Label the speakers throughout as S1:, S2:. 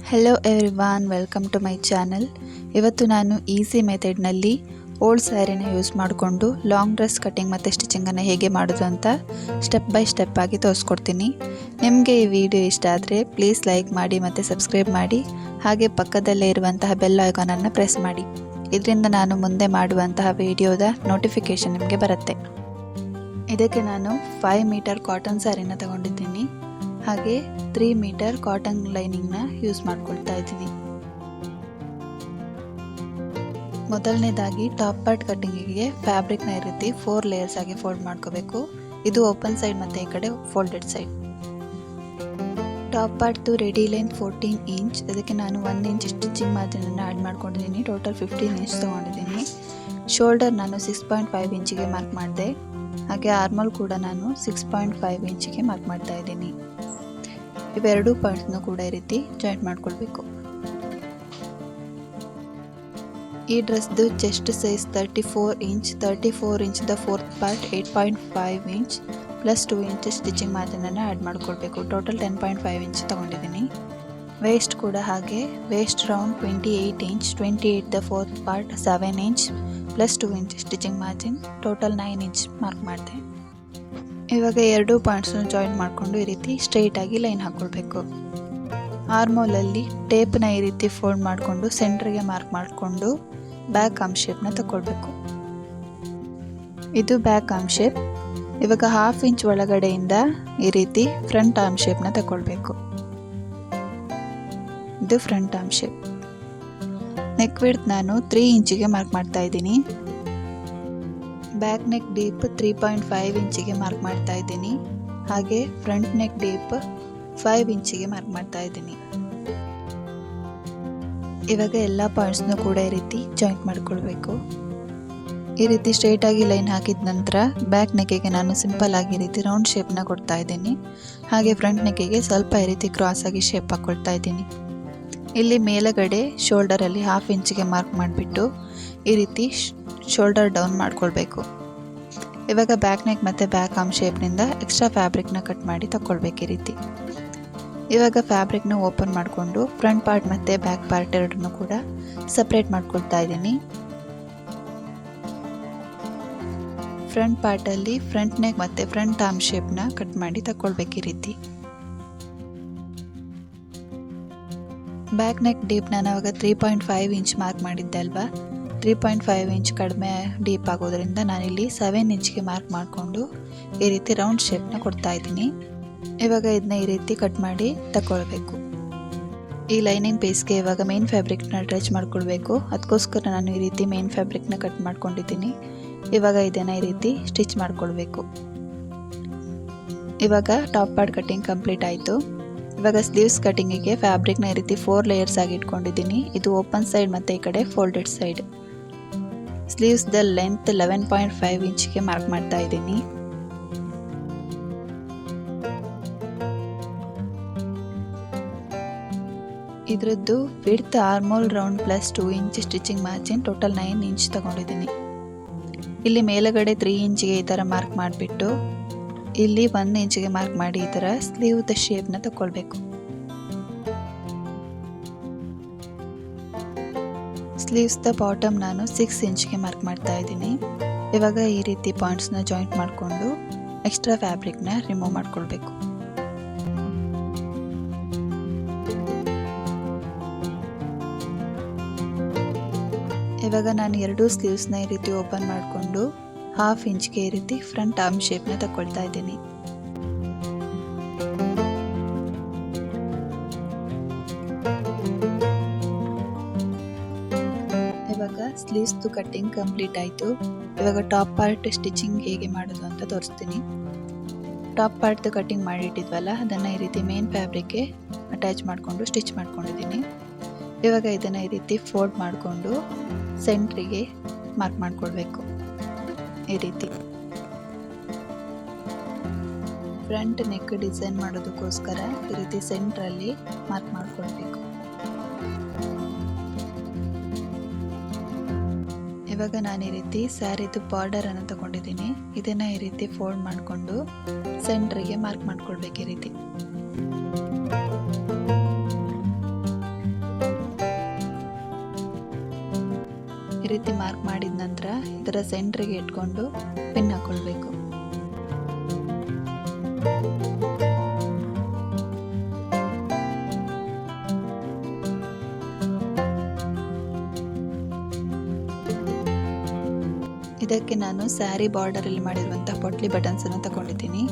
S1: Hello everyone, welcome to my channel. ಇವತ್ತು ನಾನು easy ಮೆಥಡ್ನಲ್ಲಿ ಓಲ್ಡ್ ಸ್ಯಾರಿನ ಯೂಸ್ ಮಾಡಿಕೊಂಡು ಲಾಂಗ್ ಡ್ರೆಸ್ ಕಟಿಂಗ್ ಮತ್ತು ಸ್ಟಿಚಿಂಗನ್ನು ಹೇಗೆ ಮಾಡೋದು ಅಂತ ಸ್ಟೆಪ್ ಬೈ ಸ್ಟೆಪ್ ಆಗಿ ತೋರಿಸ್ಕೊಡ್ತೀನಿ. ನಿಮಗೆ ಈ ವಿಡಿಯೋ ಇಷ್ಟ ಆದರೆ ಪ್ಲೀಸ್ ಲೈಕ್ ಮಾಡಿ ಮತ್ತು ಸಬ್ಸ್ಕ್ರೈಬ್ ಮಾಡಿ. ಹಾಗೆ ಪಕ್ಕದಲ್ಲೇ ಇರುವಂತಹ ಬೆಲ್ ಐಕಾನನ್ನು ಪ್ರೆಸ್ ಮಾಡಿ. ಇದರಿಂದ ನಾನು ಮುಂದೆ ಮಾಡುವಂತಹ ವಿಡಿಯೋದ ನೋಟಿಫಿಕೇಷನ್ ನಿಮಗೆ ಬರುತ್ತೆ. ಇದಕ್ಕೆ ನಾನು 5 ಮೀಟರ್ ಕಾಟನ್ ಸ್ಯಾರಿನ ತಗೊಂಡಿದ್ದೀನಿ. ಹಾಗೆ 3 ಮೀಟರ್ ಕಾಟನ್ ಲೈನಿಂಗ್ನ ಯೂಸ್ ಮಾಡ್ಕೊಳ್ತಾ ಇದ್ದೀನಿ. ಮೊದಲನೇದಾಗಿ ಟಾಪ್ ಪಾರ್ಟ್ ಕಟ್ಟಿಂಗಿಗೆ ಫ್ಯಾಬ್ರಿಕ್ನ ಈ ರೀತಿ 4 ಲೇಯರ್ಸ್ ಆಗಿ ಫೋಲ್ಡ್ ಮಾಡ್ಕೋಬೇಕು. ಇದು ಓಪನ್ ಸೈಡ್ ಮತ್ತು ಈ ಕಡೆ ಫೋಲ್ಡೆಡ್ ಸೈಡ್. ಟಾಪ್ ಪಾರ್ಟ್ದು ರೆಡಿ ಲೆಂತ್ 14 ಇಂಚ್. ಅದಕ್ಕೆ ನಾನು 1 ಇಂಚ್ ಸ್ಟಿಚಿಂಗ್ ಮಾರ್ಜಿನನ್ನು ಆ್ಯಡ್ ಮಾಡ್ಕೊಂಡಿದ್ದೀನಿ. ಟೋಟಲ್ 15 ಇಂಚ್ ತೊಗೊಂಡಿದ್ದೀನಿ. ಶೋಲ್ಡರ್ ನಾನು 6.5 ಇಂಚಿಗೆ ಮಾರ್ಕ್ ಮಾಡಿದೆ. ಹಾಗೆ ಆರ್ಮಲ್ ಕೂಡ ನಾನು 6.5 ಇಂಚಿಗೆ ಮಾರ್ಕ್ ಮಾಡ್ತಾ ಇದ್ದೀನಿ. ಇವೆರಡೂ ಪಾರ್ಟ್ಸ್ನು ಕೂಡ ಈ ರೀತಿ ಜಾಯಿಂಟ್ ಮಾಡ್ಕೊಳ್ಬೇಕು. ಈ ಡ್ರೆಸ್ದು ಚೆಸ್ಟ್ ಸೈಜ್ 34 ಇಂಚ್. 34 ಇಂಚ್ದ fourth part 8.5 inch plus 2 inch stitching ಮಾರ್ಜಿನನ್ನು ಆ್ಯಡ್ ಮಾಡ್ಕೊಳ್ಬೇಕು. ಟೋಟಲ್ 10.5 ಇಂಚ್ ತೊಗೊಂಡಿದ್ದೀನಿ. ವೇಸ್ಟ್ ಕೂಡ ಹಾಗೆ. Waist round 28 inch. 28ದ fourth part 7 inch plus 2 inch stitching margin. Total 9 inch mark ಮಾಡಿದೆ. ಇವಾಗ ಎರಡೂ ಪಾಯಿಂಟ್ಸ್ನ ಜಾಯಿನ್ ಮಾಡಿಕೊಂಡು ಈ ರೀತಿ ಸ್ಟ್ರೈಟಾಗಿ ಲೈನ್ ಹಾಕ್ಕೊಳ್ಬೇಕು. ಆರ್ಮೋಲಲ್ಲಿ ಟೇಪ್ನ ಈ ರೀತಿ ಫೋಲ್ಡ್ ಮಾಡಿಕೊಂಡು ಸೆಂಟ್ರಿಗೆ ಮಾರ್ಕ್ ಮಾಡಿಕೊಂಡು ಬ್ಯಾಕ್ ಆರ್ಮ್ ಶೇಪ್ನ ತಗೊಳ್ಬೇಕು. ಇದು ಬ್ಯಾಕ್ ಆರ್ಮ್ ಶೇಪ್. ಇವಾಗ 1/2 ಇಂಚ್ ಒಳಗಡೆಯಿಂದ ಈ ರೀತಿ ಫ್ರಂಟ್ ಆರ್ಮ್ ಶೇಪ್ನ ತಗೊಳ್ಬೇಕು. ಇದು front arm shape. Neck width ನಾನು 3 ಇಂಚಿಗೆ ಮಾರ್ಕ್ ಮಾಡ್ತಾ ಇದ್ದೀನಿ. ಬ್ಯಾಕ್ ನೆಕ್ ಡೀಪ್ 3.5 ಇಂಚಿಗೆ ಮಾರ್ಕ್ ಮಾಡ್ತಾ ಇದ್ದೀನಿ. ಹಾಗೆ ಫ್ರಂಟ್ ನೆಕ್ ಡೀಪ್ 5 ಇಂಚಿಗೆ ಮಾರ್ಕ್ ಮಾಡ್ತಾ ಇದ್ದೀನಿ. ಇವಾಗ ಎಲ್ಲ ಪಾಯಿಂಟ್ಸ್ನು ಕೂಡ ಈ ರೀತಿ ಜಾಯಿಂಟ್ ಮಾಡ್ಕೊಳ್ಬೇಕು. ಈ ರೀತಿ ಸ್ಟ್ರೈಟಾಗಿ ಲೈನ್ ಹಾಕಿದ ನಂತರ ಬ್ಯಾಕ್ ನೆಕ್ಕಿಗೆ ನಾನು ಸಿಂಪಲ್ ಆಗಿ ಈ ರೀತಿ ರೌಂಡ್ ಶೇಪ್ನ ಕೊಡ್ತಾ ಇದ್ದೀನಿ. ಹಾಗೆ ಫ್ರಂಟ್ ನೆಕ್ಕಿಗೆ ಸ್ವಲ್ಪ ಈ ರೀತಿ ಕ್ರಾಸ್ ಆಗಿ ಶೇಪ್ ಹಾಕ್ಕೊಳ್ತಾ ಇದ್ದೀನಿ. ಇಲ್ಲಿ ಮೇಲುಗಡೆ ಶೋಲ್ಡರಲ್ಲಿ 1/2 ಇಂಚಿಗೆ ಮಾರ್ಕ್ ಮಾಡಿಬಿಟ್ಟು ಈ ರೀತಿ ಶೋಲ್ಡರ್ ಡೌನ್ ಮಾಡ್ಕೊಳ್ಬೇಕು. ಇವಾಗ ಬ್ಯಾಕ್ ನೆಕ್ ಮತ್ತು ಬ್ಯಾಕ್ ಆರ್ಮ್ ಶೇಪ್ನಿಂದ ಎಕ್ಸ್ಟ್ರಾ ಫ್ಯಾಬ್ರಿಕ್ನ ಕಟ್ ಮಾಡಿ ತಗೊಳ್ಬೇಕು ಈ ರೀತಿ. ಇವಾಗ ಫ್ಯಾಬ್ರಿಕ್ನ ಓಪನ್ ಮಾಡಿಕೊಂಡು ಫ್ರಂಟ್ ಪಾರ್ಟ್ ಮತ್ತು ಬ್ಯಾಕ್ ಪಾರ್ಟ್ ಎರಡನ್ನೂ ಕೂಡ ಸಪ್ರೇಟ್ ಮಾಡ್ಕೊಳ್ತಾ ಇದ್ದೀನಿ. ಫ್ರಂಟ್ ಪಾರ್ಟಲ್ಲಿ ಫ್ರಂಟ್ ನೆಕ್ ಮತ್ತು ಫ್ರಂಟ್ ಆರ್ಮ್ ಶೇಪ್ನ ಕಟ್ ಮಾಡಿ ತಗೊಳ್ಬೇಕು ಈ ರೀತಿ. ಬ್ಯಾಕ್ ನೆಕ್ ಡೀಪ್ ನಾನು ಅವಾಗ 3.5 ಇಂಚ್ ಮಾರ್ಕ್ ಮಾಡಿದ್ದೆ ಅಲ್ವಾ. 3.5 ಇಂಚ್ ಕಡಿಮೆ ಡೀಪ್ ಆಗೋದ್ರಿಂದ ನಾನಿಲ್ಲಿ 7 ಇಂಚ್ಗೆ ಮಾರ್ಕ್ ಮಾಡಿಕೊಂಡು ಈ ರೀತಿ ರೌಂಡ್ ಶೇಪ್ನ ಕೊಡ್ತಾ ಇದ್ದೀನಿ. ಇವಾಗ ಇದನ್ನ ಈ ರೀತಿ ಕಟ್ ಮಾಡಿ ತಗೊಳ್ಬೇಕು. ಈ ಲೈನಿಂಗ್ ಪೀಸ್ಗೆ ಇವಾಗ ಮೇನ್ ಫ್ಯಾಬ್ರಿಕ್ನ ಅಟ್ಯಾಚ್ ಮಾಡ್ಕೊಳ್ಬೇಕು. ಅದಕ್ಕೋಸ್ಕರ ನಾನು ಈ ರೀತಿ ಮೇನ್ ಫ್ಯಾಬ್ರಿಕ್ನ ಕಟ್ ಮಾಡ್ಕೊಂಡಿದ್ದೀನಿ. ಇವಾಗ ಇದನ್ನು ಈ ರೀತಿ ಸ್ಟಿಚ್ ಮಾಡ್ಕೊಳ್ಬೇಕು. ಇವಾಗ ಟಾಪ್ ಪಾರ್ಟ್ ಕಟ್ಟಿಂಗ್ ಕಂಪ್ಲೀಟ್ ಆಯಿತು. ಇವಾಗ ಸ್ಲೀವ್ಸ್ ಕಟ್ಟಿಂಗಿಗೆ ಫ್ಯಾಬ್ರಿಕ್ನ ಈ ರೀತಿ 4 ಲೇಯರ್ಸ್ ಆಗಿ ಇಟ್ಕೊಂಡಿದ್ದೀನಿ. ಇದು ಓಪನ್ ಸೈಡ್ ಮತ್ತು ಈ ಕಡೆ ಫೋಲ್ಡೆಡ್ ಸೈಡ್. ಸ್ಲೀವ್ಸ್ದ ಲೆಂತ್ 11.5 ಇಂಚಿಗೆ ಮಾರ್ಕ್ ಮಾಡ್ತಾ ಇದ್ದೀನಿ. ಇದರದ್ದು width armhole round plus 2 inch stitching margin. Total 9 inch ತಗೊಂಡಿದ್ದೀನಿ. ಇಲ್ಲಿ ಮೇಲುಗಡೆ 3 ಇಂಚಿಗೆ ಈ ಥರ ಮಾರ್ಕ್ ಮಾಡಿಬಿಟ್ಟು ಇಲ್ಲಿ 1 ಇಂಚಿಗೆ ಮಾರ್ಕ್ ಮಾಡಿ ಈ ಥರ ಸ್ಲೀವ್ದ ಶೇಪ್ನ ತಗೊಳ್ಬೇಕು. ಸ್ಲೀವ್ಸ್ದ ಬಾಟಮ್ ನಾನು 6 ಇಂಚ್ಗೆ ಮಾರ್ಕ್ ಮಾಡ್ತಾ ಇದ್ದೀನಿ. ಇವಾಗ ಈ ರೀತಿ ಪಾಯಿಂಟ್ಸ್ನ ಜಾಯಿಂಟ್ ಮಾಡಿಕೊಂಡು ಎಕ್ಸ್ಟ್ರಾ ಫ್ಯಾಬ್ರಿಕ್ನ ರಿಮೂವ್ ಮಾಡ್ಕೊಳ್ಬೇಕು. ಇವಾಗ ನಾನು ಎರಡೂ ಸ್ಲೀವ್ಸ್ನ ಈ ರೀತಿ ಓಪನ್ ಮಾಡಿಕೊಂಡು 1/2 ಇಂಚ್ಗೆ ಈ ರೀತಿ ಫ್ರಂಟ್ ಆರ್ಮ್ ಶೇಪ್ನ ತಗೊಳ್ತಾ ಇದ್ದೀನಿ. ಇವಾಗ ಸ್ಲೀವ್ಸ್ದು ಕಟ್ಟಿಂಗ್ ಕಂಪ್ಲೀಟ್ ಆಯಿತು. ಇವಾಗ ಟಾಪ್ ಪಾರ್ಟ್ ಸ್ಟಿಚಿಂಗ್ ಹೇಗೆ ಮಾಡೋದು ಅಂತ ತೋರಿಸ್ತೀನಿ. ಟಾಪ್ ಪಾರ್ಟ್ದು ಕಟ್ಟಿಂಗ್ ಮಾಡಿಟ್ಟಿದ್ವಲ್ಲ ಅದನ್ನು ಈ ರೀತಿ ಮೇನ್ ಫ್ಯಾಬ್ರಿಕ್ಗೆ ಅಟ್ಯಾಚ್ ಮಾಡಿಕೊಂಡು ಸ್ಟಿಚ್ ಮಾಡ್ಕೊಂಡಿದ್ದೀನಿ. ಇವಾಗ ಇದನ್ನು ಈ ರೀತಿ ಫೋಲ್ಡ್ ಮಾಡಿಕೊಂಡು ಸೆಂಟ್ರಿಗೆ ಮಾರ್ಕ್ ಮಾಡ್ಕೊಳ್ಬೇಕು. ಈ ರೀತಿ ಫ್ರಂಟ್ ನೆಕ್ ಡಿಸೈನ್ ಮಾಡೋದಕ್ಕೋಸ್ಕರ ಈ ರೀತಿ ಸೆಂಟ್ರಲ್ಲಿ ಮಾರ್ಕ್ ಮಾಡ್ಕೊಳ್ಬೇಕು. ಇವಾಗ ನಾನು ಈ ರೀತಿ ಸ್ಯಾರಿದು ಬಾರ್ಡರ್ ಅನ್ನು ತಗೊಂಡಿದ್ದೀನಿ. ಇದನ್ನ ಈ ರೀತಿ ಫೋಲ್ಡ್ ಮಾಡಿಕೊಂಡು ಸೆಂಟ್ರಿಗೆ ಮಾರ್ಕ್ ಮಾಡ್ಕೊಳ್ಬೇಕು ಈ ರೀತಿ. ಈ ರೀತಿ ಮಾರ್ಕ್ ಮಾಡಿದ ನಂತರ ಇದರ ಸೆಂಟ್ರಿಗೆ ಇಟ್ಕೊಂಡು ಪಿನ್ ಹಾಕ್ಕೊಳ್ಬೇಕು. ಇದಕ್ಕೆ ನಾನು ಸ್ಯಾರಿ ಬಾರ್ಡರಲ್ಲಿ ಮಾಡಿರುವಂಥ ಪೊಟ್ಲಿ ಬಟನ್ಸನ್ನು ತಗೊಂಡಿದ್ದೀನಿ.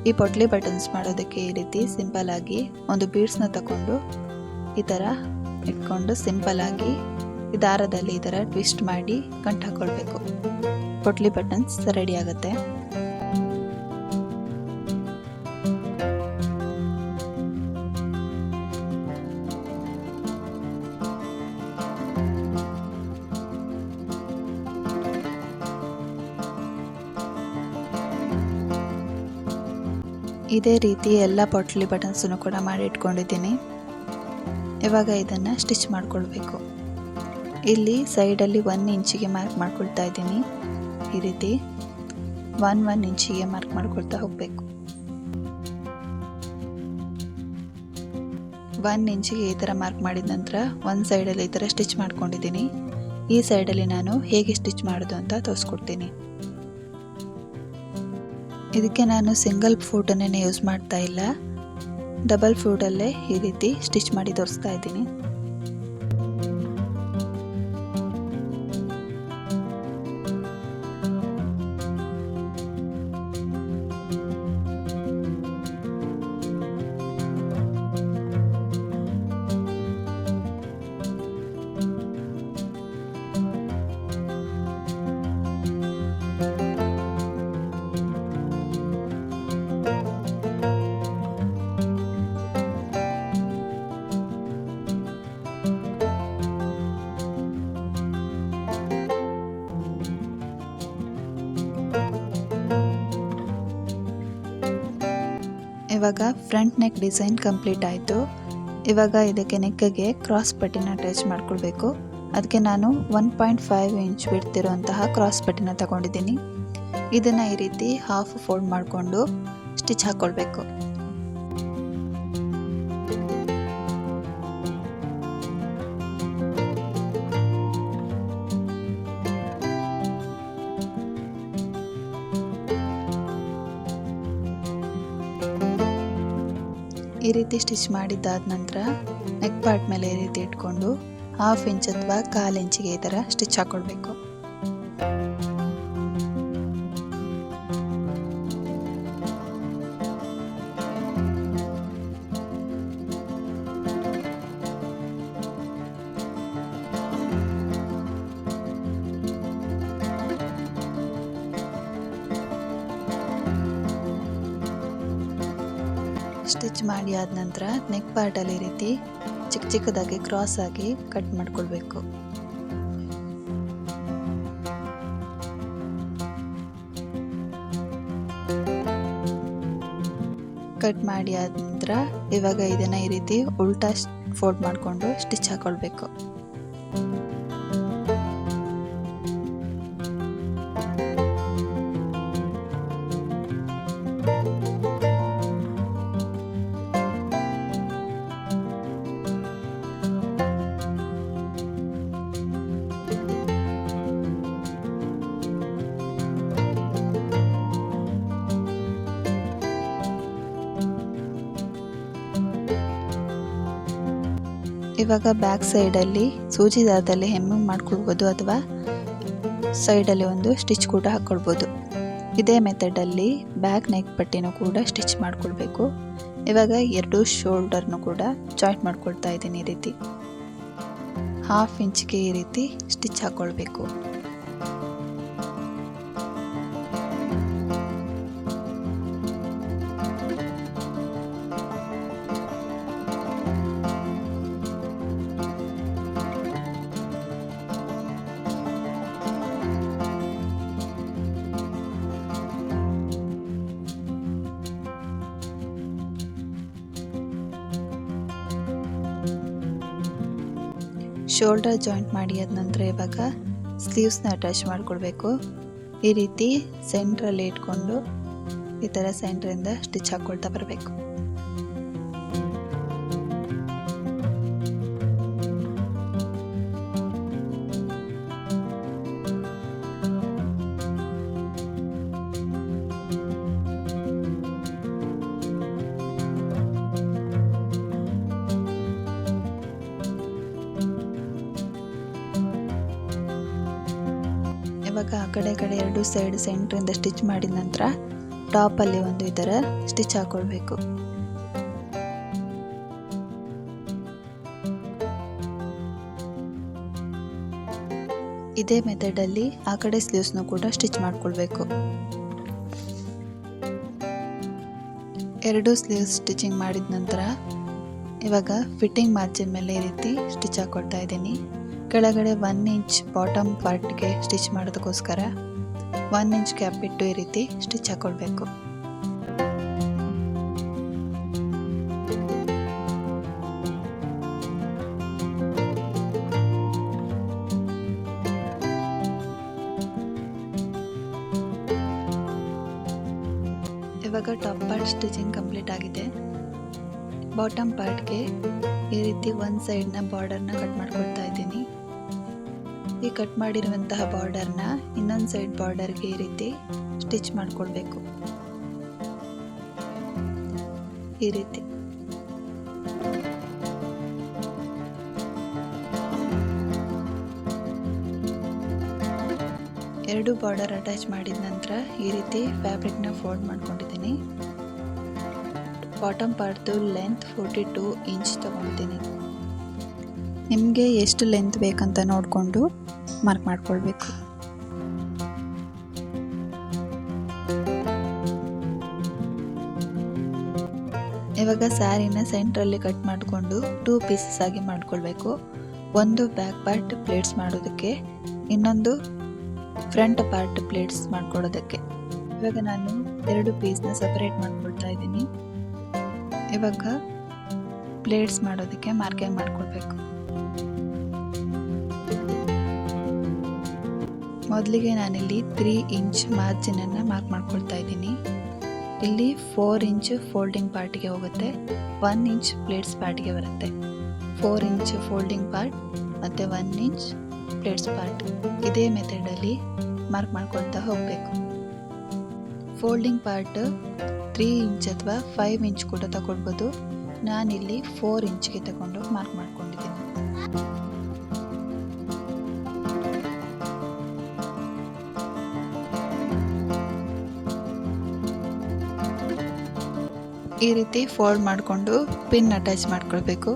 S1: ಈ ಪೊಟ್ಲಿ ಬಟನ್ಸ್ ಮಾಡೋದಕ್ಕೆ ಈ ರೀತಿ ಸಿಂಪಲ್ ಆಗಿ ಒಂದು ಬೀಡ್ಸ್ನ ತಗೊಂಡು ಈ ಥರ ಇಟ್ಕೊಂಡು ಸಿಂಪಲ್ ಆಗಿ ಈ ದಾರದಲ್ಲಿ ಈ ಥರ ಟ್ವಿಸ್ಟ್ ಮಾಡಿ ಗಂಟು ಹಾಕ್ಕೊಳ್ಬೇಕು. ಪೊಟ್ಲಿ ಬಟನ್ಸ್ ರೆಡಿ ಆಗುತ್ತೆ. ಇದೇ ರೀತಿ ಎಲ್ಲ ಪೊಟ್ಲಿ ಬಟನ್ಸನ್ನು ಕೂಡ ಮಾಡಿ ಇಟ್ಕೊಂಡಿದ್ದೀನಿ. ಇವಾಗ ಇದನ್ನು ಸ್ಟಿಚ್ ಮಾಡ್ಕೊಳ್ಬೇಕು. ಇಲ್ಲಿ ಸೈಡಲ್ಲಿ 1 ಇಂಚಿಗೆ ಮಾರ್ಕ್ ಮಾಡ್ಕೊಳ್ತಾ ಇದ್ದೀನಿ. ಈ ರೀತಿ 1 ಇಂಚಿಗೆ ಮಾರ್ಕ್ ಮಾಡ್ಕೊಳ್ತಾ ಹೋಗಬೇಕು. 1 ಇಂಚಿಗೆ ಈ ಥರ ಮಾರ್ಕ್ ಮಾಡಿದ ನಂತರ ಒಂದು ಸೈಡಲ್ಲಿ ಈ ಥರ ಸ್ಟಿಚ್ ಮಾಡ್ಕೊಂಡಿದ್ದೀನಿ. ಈ ಸೈಡಲ್ಲಿ ನಾನು ಹೇಗೆ ಸ್ಟಿಚ್ ಮಾಡೋದು ಅಂತ ತೋರಿಸ್ಕೊಡ್ತೀನಿ. ಇದಕ್ಕೆ ನಾನು ಸಿಂಗಲ್ ಫೂಟನ್ನೇ ಯೂಸ್ ಮಾಡ್ತಾ ಇಲ್ಲ, ಡಬಲ್ ಫೂಟಲ್ಲೇ ಈ ರೀತಿ ಸ್ಟಿಚ್ ಮಾಡಿ ತೋರಿಸ್ತಾ ಇದ್ದೀನಿ. ಇವಾಗ ಫ್ರಂಟ್ ನೆಕ್ ಡಿಸೈನ್ ಕಂಪ್ಲೀಟ್ ಆಯಿತು. ಇವಾಗ ಇದಕ್ಕೆ ನೆಕ್ಗೆ ಕ್ರಾಸ್ ಪಟ್ಟಿನ ಅಟ್ಯಾಚ್ ಮಾಡ್ಕೊಳ್ಬೇಕು. ಅದಕ್ಕೆ ನಾನು 1.5 ಇಂಚ್ ಬಿಡ್ತಿರೋಂತಹ ಕ್ರಾಸ್ ಪಟ್ಟಿನ ತಗೊಂಡಿದ್ದೀನಿ. ಇದನ್ನು ಈ ರೀತಿ ಹಾಫ್ ಫೋಲ್ಡ್ ಮಾಡಿಕೊಂಡು ಸ್ಟಿಚ್ ಹಾಕ್ಕೊಳ್ಬೇಕು. ಈ ರೀತಿ ಸ್ಟಿಚ್ ಮಾಡಿದ್ದಾದ ನಂತರ ನೆಕ್ ಪಾರ್ಟ್ ಮೇಲೆ ಈ ರೀತಿ ಇಟ್ಕೊಂಡು 1/2 ಇಂಚ್ ಅಥವಾ 1/4 ಇಂಚಿಗೆ ಈ ಥರ ಸ್ಟಿಚ್ ಹಾಕ್ಕೊಳ್ಬೇಕು. ಸ್ಟಿಚ್ ಮಾಡಿ ಆದ ನಂತರ ನೆಕ್ ಪಾರ್ಟಲ್ಲಿ ಈ ರೀತಿ ಚಿಕ್ಕ ಚಿಕ್ಕದಾಗಿ ಕ್ರಾಸ್ ಆಗಿ ಕಟ್ ಮಾಡ್ಕೊಳ್ಬೇಕು. ಕಟ್ ಮಾಡಿ ಆದ ನಂತರ ಇವಾಗ ಇದನ್ನು ಈ ರೀತಿ ಉಲ್ಟಾ ಫೋಲ್ಡ್ ಮಾಡಿಕೊಂಡು ಸ್ಟಿಚ್ ಹಾಕ್ಕೊಳ್ಬೇಕು. ಇವಾಗ ಬ್ಯಾಕ್ ಸೈಡಲ್ಲಿ ಸೂಜಿ ದಾರದಲ್ಲಿ ಹೆಮ್ಮಿಂಗ್ ಮಾಡ್ಕೊಳ್ಬೋದು ಅಥವಾ ಸೈಡಲ್ಲಿ ಒಂದು ಸ್ಟಿಚ್ ಕೂಡ ಹಾಕ್ಕೊಳ್ಬೋದು. ಇದೇ ಮೆಥಡಲ್ಲಿ ಬ್ಯಾಕ್ ನೆಕ್ ಪಟ್ಟಿನೂ ಕೂಡ ಸ್ಟಿಚ್ ಮಾಡ್ಕೊಳ್ಬೇಕು. ಇವಾಗ 2 ಶೋಲ್ಡರ್ನು ಕೂಡ ಜಾಯಿಂಟ್ ಮಾಡ್ಕೊಳ್ತಾ ಇದ್ದೀನಿ. ಈ ರೀತಿ 1/2 ಇಂಚಿಗೆ ಈ ರೀತಿ ಸ್ಟಿಚ್ ಹಾಕ್ಕೊಳ್ಬೇಕು. ಶೋಲ್ಡರ್ ಜಾಯಿಂಟ್ ಮಾಡಿ ಆದ ನಂತರ ಇವಾಗ ಸ್ಲೀವ್ಸ್ನ ಅಟ್ಯಾಚ್ ಮಾಡ್ಕೊಳ್ಬೇಕು. ಈ ರೀತಿ ಸೆಂಟ್ರಲ್ಲಿ ಇಟ್ಕೊಂಡು ಈ ಥರ ಸೆಂಟ್ರಿಂದ ಸ್ಟಿಚ್ ಹಾಕ್ಕೊಳ್ತಾ ಬರಬೇಕು. ಇವಾಗ ಆ ಕಡೆ ಎರಡು ಸೈಡ್ ಸೆಂಟ್ರಿಂದ ಸ್ಟಿಚ್ ಮಾಡಿದ ನಂತರ ಟಾಪಲ್ಲಿ ಒಂದು ಈ ಥರ ಸ್ಟಿಚ್ ಹಾಕ್ಕೊಳ್ಬೇಕು. ಇದೇ ಮೆಥಡಲ್ಲಿ ಆ ಕಡೆ ಸ್ಲೀವ್ಸ್ನು ಕೂಡ ಸ್ಟಿಚ್ ಮಾಡ್ಕೊಳ್ಬೇಕು. ಎರಡು ಸ್ಲೀವ್ಸ್ ಸ್ಟಿಚಿಂಗ್ ಮಾಡಿದ ನಂತರ ಇವಾಗ ಫಿಟ್ಟಿಂಗ್ ಮಾರ್ಜಿನ್ ಮೇಲೆ ಈ ರೀತಿ ಸ್ಟಿಚ್ ಹಾಕ್ಕೊಳ್ತಾ ಇದ್ದೀನಿ. ಕೆಳಗಡೆ 1 ಇಂಚ್ ಬಾಟಮ್ ಪಾರ್ಟ್ಗೆ ಸ್ಟಿಚ್ ಮಾಡೋದಕ್ಕೋಸ್ಕರ 1 ಇಂಚ್ ಗ್ಯಾಪ್ ಬಿಟ್ಟು ಈ ರೀತಿ ಸ್ಟಿಚ್ ಹಾಕ್ಕೊಳ್ಬೇಕು. ಇವಾಗ ಟಾಪ್ ಪಾರ್ಟ್ ಸ್ಟಿಚಿಂಗ್ ಕಂಪ್ಲೀಟ್ ಆಗಿದೆ. ಬಾಟಮ್ ಪಾರ್ಟ್ಗೆ ಈ ರೀತಿ ಒಂದು ಸೈಡ್ನ ಬಾರ್ಡರ್ನ ಕಟ್ ಮಾಡ್ಕೊಳ್ತಾ ಇದ್ದೀನಿ. ಈ ಕಟ್ ಮಾಡಿರುವಂತಹ ಬಾರ್ಡರ್ನ ಇನ್ನೊಂದು ಸೈಡ್ ಬಾರ್ಡರ್ಗೆ ಈ ರೀತಿ ಸ್ಟಿಚ್ ಮಾಡ್ಕೊಳ್ಬೇಕು. ಈ ರೀತಿ ಎರಡು ಬಾರ್ಡರ್ ಅಟ್ಯಾಚ್ ಮಾಡಿದ ನಂತರ ಈ ರೀತಿ ಫ್ಯಾಬ್ರಿಕ್ನ ಫೋಲ್ಡ್ ಮಾಡ್ಕೊಂಡಿದ್ದೀನಿ. ಬಾಟಮ್ ಪಾರ್ಟ್ದು ಲೆಂತ್ 42 ಇಂಚ್ ತಗೊಂಡಿದ್ದೀನಿ. ನಿಮಗೆ ಎಷ್ಟು ಲೆಂತ್ ಬೇಕಂತ ನೋಡಿಕೊಂಡು ಮಾರ್ಕ್ ಮಾಡ್ಕೊಳ್ಬೇಕು. ಇವಾಗ ಸ್ಯಾರಿನ ಸೆಂಟ್ರಲ್ಲಿ ಕಟ್ ಮಾಡಿಕೊಂಡು 2 ಪೀಸಸ್ ಆಗಿ ಮಾಡ್ಕೊಳ್ಬೇಕು. ಒಂದು ಬ್ಯಾಕ್ ಪಾರ್ಟ್ ಪ್ಲೇಟ್ಸ್ ಮಾಡೋದಕ್ಕೆ, ಇನ್ನೊಂದು ಫ್ರಂಟ್ ಪಾರ್ಟ್ ಪ್ಲೇಟ್ಸ್ ಮಾಡ್ಕೊಳ್ಳೋದಕ್ಕೆ. ಇವಾಗ ನಾನು 2 ಪೀಸ್ನ ಸಪರೇಟ್ ಮಾಡ್ಕೊಳ್ತಾ ಇದ್ದೀನಿ. ಇವಾಗ ಪ್ಲೇಟ್ಸ್ ಮಾಡೋದಕ್ಕೆ ಮಾರ್ಕಿಂಗ್ ಮಾಡ್ಕೊಳ್ಬೇಕು. ಮೊದಲಿಗೆ ನಾನಿಲ್ಲಿ 3 ಇಂಚ್ ಮಾರ್ಜಿನನ್ನು ಮಾರ್ಕ್ ಮಾಡ್ಕೊಳ್ತಾ ಇದ್ದೀನಿ. ಇಲ್ಲಿ 4 ಇಂಚ್ ಫೋಲ್ಡಿಂಗ್ ಪಾರ್ಟಿಗೆ ಹೋಗುತ್ತೆ, 1 ಇಂಚ್ ಪ್ಲೇಟ್ಸ್ ಪಾರ್ಟಿಗೆ ಬರುತ್ತೆ. 4 ಇಂಚ್ ಫೋಲ್ಡಿಂಗ್ ಪಾರ್ಟ್ ಮತ್ತು 1 ಇಂಚ್ ಪ್ಲೇಟ್ಸ್ ಪಾರ್ಟ್. ಇದೇ ಮೆಥಡಲ್ಲಿ ಮಾರ್ಕ್ ಮಾಡ್ಕೊಳ್ತಾ ಹೋಗಬೇಕು. ಫೋಲ್ಡಿಂಗ್ ಪಾರ್ಟ್ 3 ಇಂಚ್ ಅಥವಾ 5 ಇಂಚ್ ಕೂಡ ತಗೊಳ್ಬೋದು. ನಾನಿಲ್ಲಿ 4 ಇಂಚ್ಗೆ ತಗೊಂಡು ಮಾರ್ಕ್ ಮಾಡ್ಕೊಂಡಿದ್ದೀನಿ. ಈ ರೀತಿ ಫೋಲ್ಡ್ ಮಾಡಿಕೊಂಡು ಪಿನ್ ಅಟ್ಯಾಚ್ ಮಾಡ್ಕೊಳ್ಬೇಕು.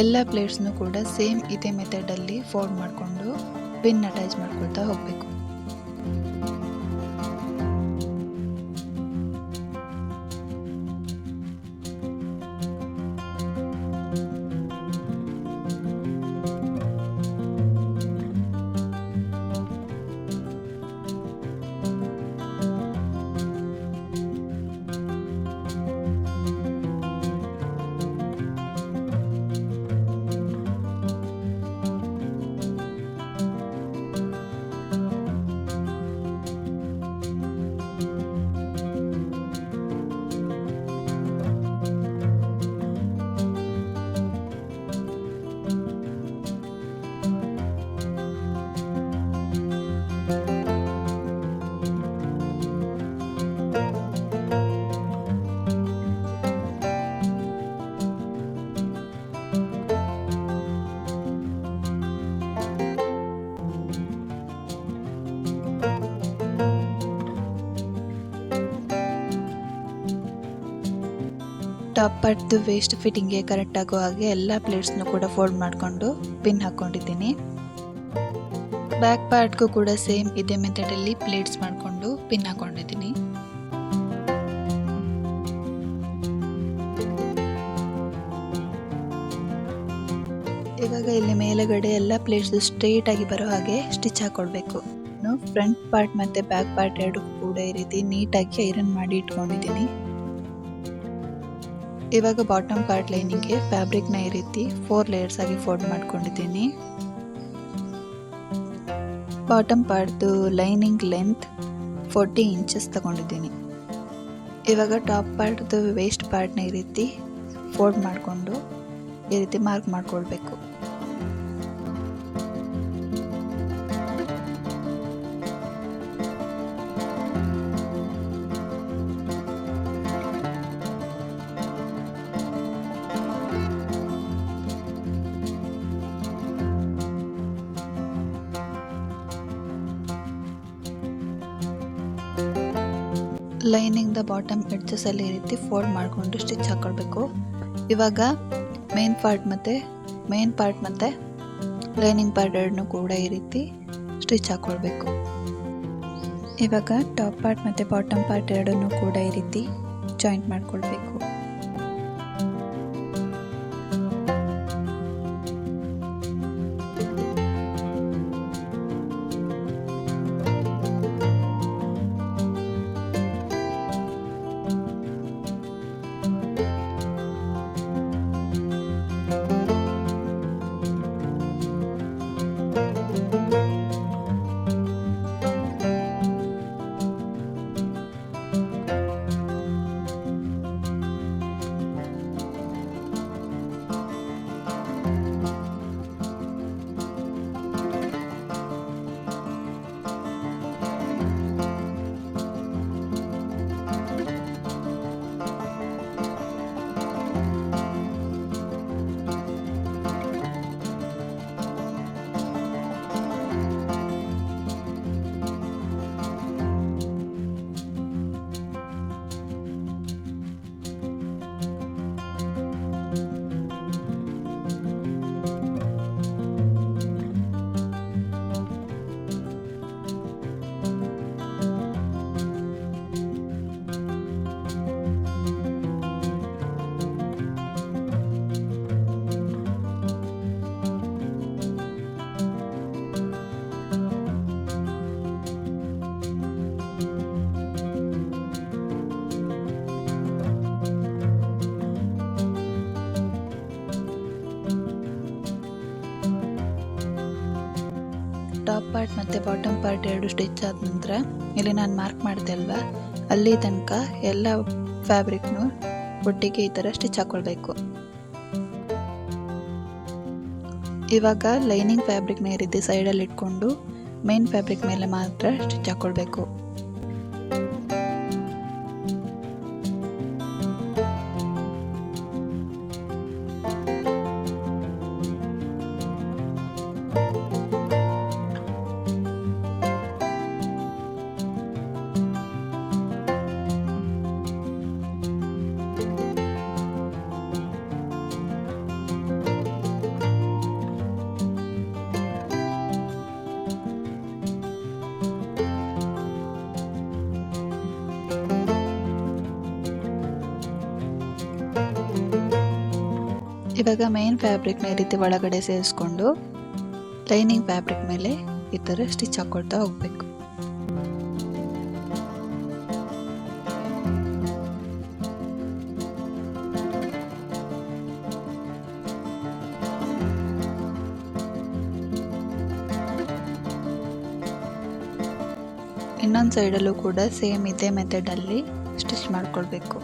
S1: ಎಲ್ಲ ಪ್ಲೇಟ್ಸ್ನು ಕೂಡ ಸೇಮ್ ಇದೇ ಮೆಥಡಲ್ಲಿ ಫೋಲ್ಡ್ ಮಾಡಿಕೊಂಡು ಪಿನ್ ಅಟ್ಯಾಚ್ ಮಾಡ್ಕೊಳ್ತಾ ಹೋಗಬೇಕು. ಟಾಪ್ ಪಾರ್ಟ್ದು ವೇಸ್ಟ್ ಫಿಟ್ಟಿಂಗ್ಗೆ ಕರೆಕ್ಟ್ ಆಗೋ ಹಾಗೆ ಎಲ್ಲ ಪ್ಲೇಟ್ಸ್ನು ಕೂಡ ಫೋಲ್ಡ್ ಮಾಡಿಕೊಂಡು ಪಿನ್ ಹಾಕ್ಕೊಂಡಿದ್ದೀನಿ. ಬ್ಯಾಕ್ ಪಾರ್ಟ್ಗೂ ಕೂಡ ಸೇಮ್ ಇದೇ ಮೆಥಡಲ್ಲಿ ಪ್ಲೇಟ್ಸ್ ಮಾಡಿಕೊಂಡು ಪಿನ್ ಹಾಕ್ಕೊಂಡಿದ್ದೀನಿ. ಇವಾಗ ಇಲ್ಲಿ ಮೇಲುಗಡೆ ಎಲ್ಲ ಪ್ಲೇಟ್ಸ್ ಸ್ಟ್ರೈಟ್ ಆಗಿ ಬರೋ ಹಾಗೆ ಸ್ಟಿಚ್ ಹಾಕ್ಕೊಳ್ಬೇಕು. ನಾನು ಫ್ರಂಟ್ ಪಾರ್ಟ್ ಮತ್ತು ಬ್ಯಾಕ್ ಪಾರ್ಟ್ ಎರಡು ಕೂಡ ಈ ರೀತಿ ನೀಟಾಗಿ ಐರನ್ ಮಾಡಿ ಇಟ್ಕೊಂಡಿದ್ದೀನಿ. ಇವಾಗ ಬಾಟಮ್ ಪಾರ್ಟ್ ಲೈನಿಂಗ್ಗೆ ಫ್ಯಾಬ್ರಿಕ್ನ ಈ ರೀತಿ 4 ಲೇಯರ್ಸ್ ಆಗಿ ಫೋಲ್ಡ್ ಮಾಡ್ಕೊಂಡಿದ್ದೀನಿ. ಬಾಟಮ್ ಪಾರ್ಟ್ದು ಲೈನಿಂಗ್ ಲೆಂತ್ 40 ಇಂಚಸ್ ತಗೊಂಡಿದ್ದೀನಿ. ಇವಾಗ ಟಾಪ್ ಪಾರ್ಟ್ದು ವೇಸ್ಟ್ ಪಾರ್ಟ್ನ ಈ ರೀತಿ ಫೋಲ್ಡ್ ಮಾಡಿಕೊಂಡು ಈ ರೀತಿ ಮಾರ್ಕ್ ಮಾಡ್ಕೊಳ್ಬೇಕು. ಲೈನಿಂಗ್ದ ಬಾಟಮ್ ಎಡ್ಜಸಲ್ಲಿ ಈ ರೀತಿ ಫೋಲ್ಡ್ ಮಾಡಿಕೊಂಡು ಸ್ಟಿಚ್ ಹಾಕ್ಕೊಳ್ಬೇಕು. ಇವಾಗ ಮೇನ್ ಪಾರ್ಟ್ ಮತ್ತು ಲೈನಿಂಗ್ ಪಾರ್ಟ್ ಎರಡನ್ನೂ ಕೂಡ ಈ ರೀತಿ ಸ್ಟಿಚ್ ಹಾಕ್ಕೊಳ್ಬೇಕು. ಇವಾಗ ಟಾಪ್ ಪಾರ್ಟ್ ಮತ್ತು ಬಾಟಮ್ ಪಾರ್ಟ್ ಎರಡನ್ನೂ ಕೂಡ ಈ ರೀತಿ ಜಾಯಿಂಟ್ ಮಾಡ್ಕೊಳ್ಬೇಕು. ಟಾಪ್ ಪಾರ್ಟ್ ಮತ್ತು ಬಾಟಮ್ ಪಾರ್ಟ್ ಎರಡು ಸ್ಟಿಚ್ ಆದ ನಂತರ ಇಲ್ಲಿ ನಾನು ಮಾರ್ಕ್ ಮಾಡಿದೆ ಅಲ್ವಾ, ಅಲ್ಲಿ ತನಕ ಎಲ್ಲ ಫ್ಯಾಬ್ರಿಕ್ನು ಒಟ್ಟಿಗೆ ಈ ಥರ ಸ್ಟಿಚ್ ಹಾಕ್ಕೊಳ್ಬೇಕು. ಇವಾಗ ಲೈನಿಂಗ್ ಫ್ಯಾಬ್ರಿಕ್ನ ಈ ರೀತಿ ಸೈಡಲ್ಲಿ ಇಟ್ಕೊಂಡು ಮೇನ್ ಫ್ಯಾಬ್ರಿಕ್ ಮೇಲೆ ಮಾತ್ರ ಸ್ಟಿಚ್ ಹಾಕ್ಕೊಳ್ಬೇಕು. ಇವಾಗ ಮೇನ್ ಫ್ಯಾಬ್ರಿಕ್ನ ಈ ರೀತಿ ಒಳಗಡೆ ಸೇರಿಸ್ಕೊಂಡು ಲೈನಿಂಗ್ ಫ್ಯಾಬ್ರಿಕ್ ಮೇಲೆ ಈ ಥರ ಸ್ಟಿಚ್ ಹಾಕ್ಕೊಳ್ತಾ ಹೋಗಬೇಕು. ಇನ್ನೊಂದು ಸೈಡಲ್ಲೂ ಕೂಡ ಸೇಮ್ ಇದೇ ಮೆಥಡಲ್ಲಿ ಸ್ಟಿಚ್ ಮಾಡ್ಕೊಳ್ಬೇಕು.